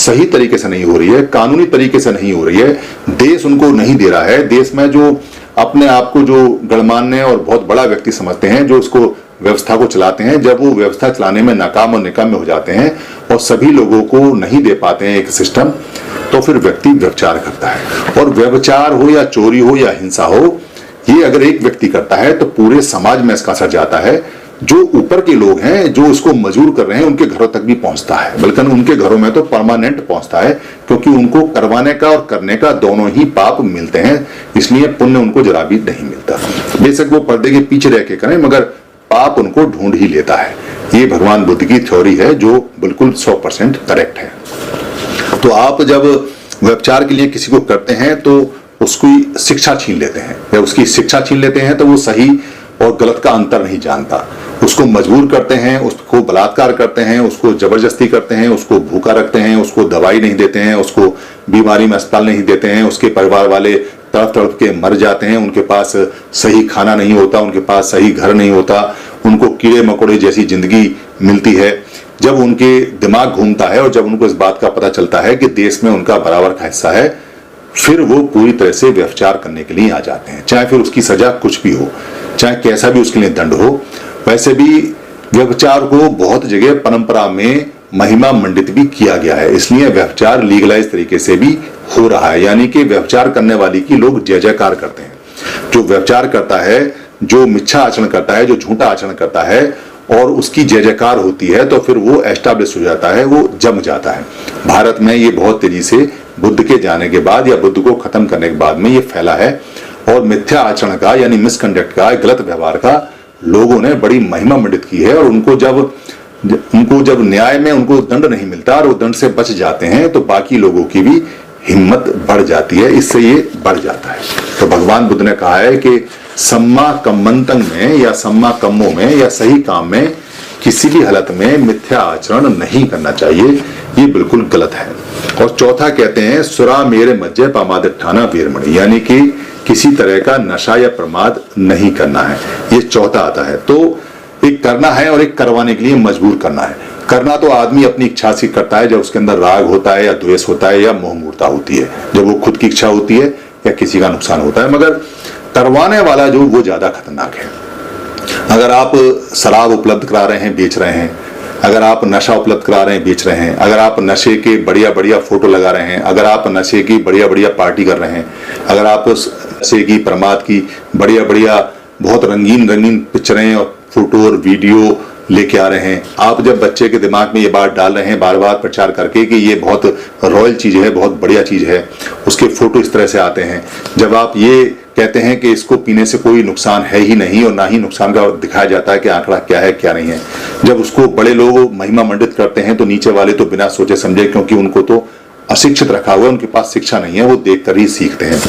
सही तरीके से नहीं हो रही है, कानूनी तरीके से नहीं हो रही है, देश उनको नहीं दे रहा है। देश में जो अपने आप को जो गणमान्य और बहुत बड़ा व्यक्ति समझते हैं, जो उसको व्यवस्था को चलाते हैं, जब वो व्यवस्था चलाने में नाकाम और निकाम हो जाते हैं और सभी लोगों को नहीं दे पाते हैं एक सिस्टम, तो फिर व्यक्ति व्यभिचार करता है। और व्यभिचार हो या चोरी हो या हिंसा हो, ये अगर एक व्यक्ति करता है तो पूरे समाज में इसका असर जाता है। जो ऊपर के लोग हैं, जो उसको मजबूर कर रहे हैं, उनके घरों तक भी पहुंचता है, बल्कि उनके घरों में तो परमानेंट पहुंचता है, क्योंकि उनको करवाने का और करने का दोनों ही पाप मिलते हैं, इसलिए पुण्य उनको जरा भी नहीं मिलता। बेशक वो पर्दे के पीछे रह के करें, मगर पाप उनको ढूंढ ही लेता है। ये भगवान बुद्ध की थ्योरी है, जो बिल्कुल 100% करेक्ट है। तो आप जब व्यभिचार के लिए किसी को करते हैं तो उसकी शिक्षा छीन लेते हैं, या उसकी शिक्षा छीन लेते हैं तो वो सही और गलत का अंतर नहीं जानता। उसको मजबूर करते हैं, उसको बलात्कार करते हैं, उसको जबरदस्ती करते हैं, उसको भूखा रखते हैं, उसको दवाई नहीं देते हैं, उसको बीमारी में अस्पताल नहीं देते हैं, उसके परिवार वाले तड़प तड़प के मर जाते हैं, उनके पास सही खाना नहीं होता, उनके पास सही घर नहीं होता, उनको कीड़े मकोड़े जैसी जिंदगी मिलती है। जब उनके दिमाग घूमता है और जब उनको इस बात का पता चलता है कि देश में उनका बराबर का हिस्सा है, फिर वो पूरी तरह से व्यभिचार करने के लिए आ जाते हैं। चाहे फिर उसकी सजा कुछ भी हो, चाहे कैसा भी उसके लिए दंड हो। वैसे भी व्यभिचार को बहुत जगह परंपरा में महिमा मंडित भी किया गया है, इसलिए व्यभिचार लीगलाइज तरीके से भी हो रहा है। यानी कि व्यभिचार करने वाली की लोग जय जयकार करते हैं। जो व्यभिचार करता है, जो मिथ्या आचरण करता है, जो झूठा आचरण करता है और उसकी जय जयकार होती है, तो फिर वो एस्टैब्लिश हो जाता है, वो जम जाता है। भारत में ये बहुत तेजी से बुद्ध के जाने के बाद या बुद्ध को खत्म करने के बाद में ये फैला है। और मिथ्या आचरण का यानी मिसकंडक्ट का, गलत व्यवहार का लोगों ने बड़ी महिमा मंडित की है। और उनको जब न्याय में उनको दंड नहीं मिलता और वो दंड से बच जाते हैं, तो बाकी लोगों की भी हिम्मत बढ़ जाती है, इससे ये बढ़ जाता है। तो भगवान बुद्ध ने कहा है कि सम्मा कम्मंतंग में या सम्मा कम्मों में या सही काम में किसी भी हालत में मिथ्या आचरण नहीं करना चाहिए, ये बिल्कुल गलत है। और चौथा कहते हैं सुरा मेरे मज्जे पामादिठाना वीरमणि, यानी कि किसी तरह का नशा या प्रमाद नहीं करना है, ये चौथा आता है। तो एक करना है और एक करवाने के लिए मजबूर करना है। करना तो आदमी अपनी इच्छा से करता है, जब उसके अंदर राग होता है या द्वेष होता है या मोह मूर्ता होती है, जब वो खुद की इच्छा होती है या किसी का नुकसान होता है। मगर करवाने वाला जो, वो ज्यादा खतरनाक है। अगर आप शराब उपलब्ध करा रहे हैं, बेच रहे हैं, अगर आप नशा उपलब्ध करा रहे हैं, बेच रहे हैं, अगर आप नशे के बढ़िया बढ़िया फोटो लगा रहे हैं, अगर आप नशे की बढ़िया बढ़िया पार्टी कर रहे हैं, अगर आप नशे की प्रमाद की बढ़िया बढ़िया बहुत रंगीन रंगीन पिक्चरें और फोटो और वीडियो लेके आ रहे हैं, आप जब बच्चे के दिमाग में ये बात डाल रहे हैं बार बार प्रचार करके कि ये बहुत रॉयल चीज है, बहुत बढ़िया चीज है, उसके फोटो इस तरह से आते हैं, जब आप ये कहते हैं कि इसको पीने से कोई नुकसान है ही नहीं और ना ही नुकसान का दिखाया जाता है कि आंकड़ा क्या है क्या नहीं है, जब उसको बड़े लोग महिमा मंडित करते हैं, तो नीचे वाले तो बिना सोचे समझे, क्योंकि उनको तो अशिक्षित रखा हुआ है, उनके पास शिक्षा नहीं है, वो देखकर ही सीखते हैं,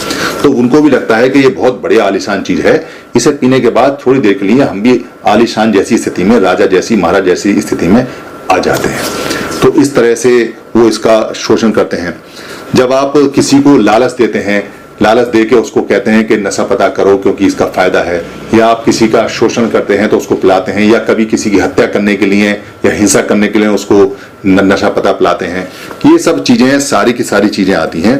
तो उनको भी लगता है कि ये बहुत बढ़िया आलीशान चीज है, इसे पीने के बाद थोड़ी देर के लिए हम भी आलीशान जैसी स्थिति में, राजा जैसी महाराज जैसी स्थिति में आ जाते हैं। तो इस तरह से वो इसका शोषण करते हैं। जब आप किसी को लालच देते हैं, लालच देके उसको कहते हैं कि नशा पता करो क्योंकि इसका फायदा है, या आप किसी का शोषण करते हैं तो उसको पिलाते हैं, या कभी किसी की हत्या करने के लिए या हिंसा करने के लिए उसको नशा पता पिलाते हैं, ये सब चीजें सारी की सारी चीजें आती हैं।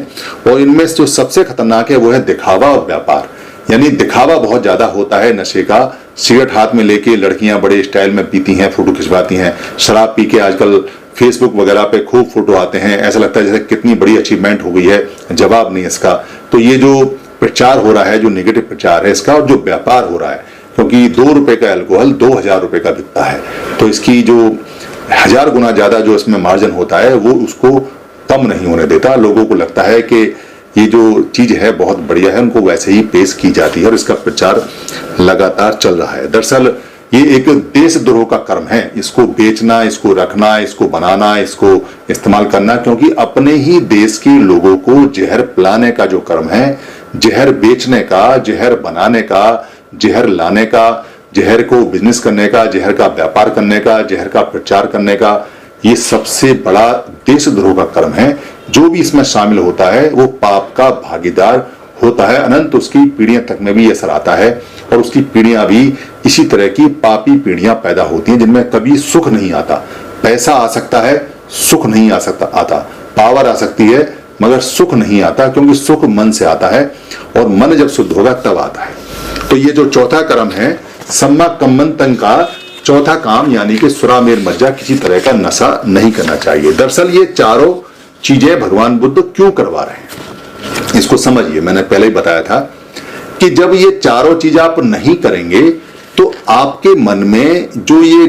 और इनमें जो सबसे खतरनाक है वो है दिखावा और व्यापार। यानी दिखावा बहुत ज्यादा होता है नशे का। सिगरेट हाथ में लेके लड़कियां बड़े स्टाइल में पीती हैं, फोटो खिंचवाती हैं, शराब पी के आजकल फेसबुक वगैरह पे खूब फोटो आते हैं, ऐसा लगता है जैसे कितनी बड़ी अचीवमेंट हो गई है, जवाब नहीं इसका। तो ये जो प्रचार हो रहा है, जो नेगेटिव प्रचार है इसका, और जो व्यापार हो रहा है, क्योंकि 2 रुपए का अल्कोहल 2000 रुपए का बिकता है, तो इसकी जो 1000 गुना ज्यादा जो इसमें मार्जिन होता है वो उसको कम नहीं होने देता। लोगों को लगता है कि ये जो चीज है बहुत बढ़िया है, उनको वैसे ही पेश की जाती है और इसका प्रचार लगातार चल रहा है। दरअसल ये एक देशद्रोह का कर्म है, इसको बेचना, इसको रखना, इसको बनाना, इसको इस्तेमाल करना, क्योंकि अपने ही देश के लोगों को जहर पिलाने का जो कर्म है, जहर बेचने का, जहर बनाने का, जहर लाने का, जहर को बिजनेस करने का, जहर का व्यापार करने का, जहर का प्रचार करने का, ये सबसे बड़ा देशद्रोह का कर्म है। जो भी इसमें शामिल होता है वो पाप का भागीदार होता है, अनंत उसकी पीढ़ियां तक में भी असर आता है, और उसकी पीढ़ियां भी इसी तरह की पापी पीढ़ियां पैदा होती हैं जिनमें कभी सुख नहीं आता। पैसा आ सकता है, सुख नहीं आ सकता आता, पावर आ सकती है, मगर सुख नहीं आता, क्योंकि सुख मन से आता है और मन जब शुद्ध होगा तब आता है। तो ये जो चौथा कर्म है, सम्मा कम्मंतं का चौथा काम, यानी कि सुरामेर मज्जा, किसी तरह का नशा नहीं करना चाहिए। दरअसल ये चारों चीजें भगवान बुद्ध क्यों करवा रहे हैं, इसको समझिए। मैंने पहले ही बताया था कि जब ये चारों चीज आप नहीं करेंगे तो आपके मन में जो ये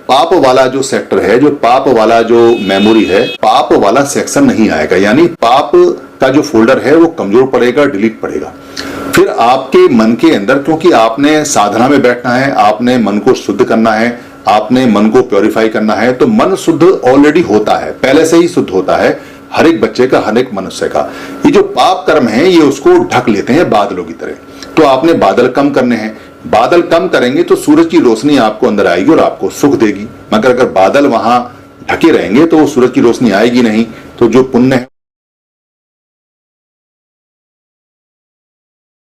पाप वाला जो सेक्टर है, जो पाप वाला जो मेमोरी है, पाप वाला सेक्शन नहीं आएगा, यानी पाप का जो फोल्डर है वो कमजोर पड़ेगा, डिलीट पड़ेगा। फिर आपके मन के अंदर, क्योंकि आपने साधना में बैठना है, आपने मन को शुद्ध करना है, आपने मन को प्योरीफाई करना है, तो मन शुद्ध ऑलरेडी होता है, पहले से ही शुद्ध होता है हर एक बच्चे का, हर एक मनुष्य का। ये जो पाप कर्म है ये उसको ढक लेते हैं बादलों की तरह। तो आपने बादल कम करने हैं, बादल कम करेंगे तो सूरज की रोशनी आपको अंदर आएगी और आपको सुख देगी। मगर अगर बादल वहां ढके रहेंगे तो वो सूरज की रोशनी आएगी नहीं, तो जो पुण्य है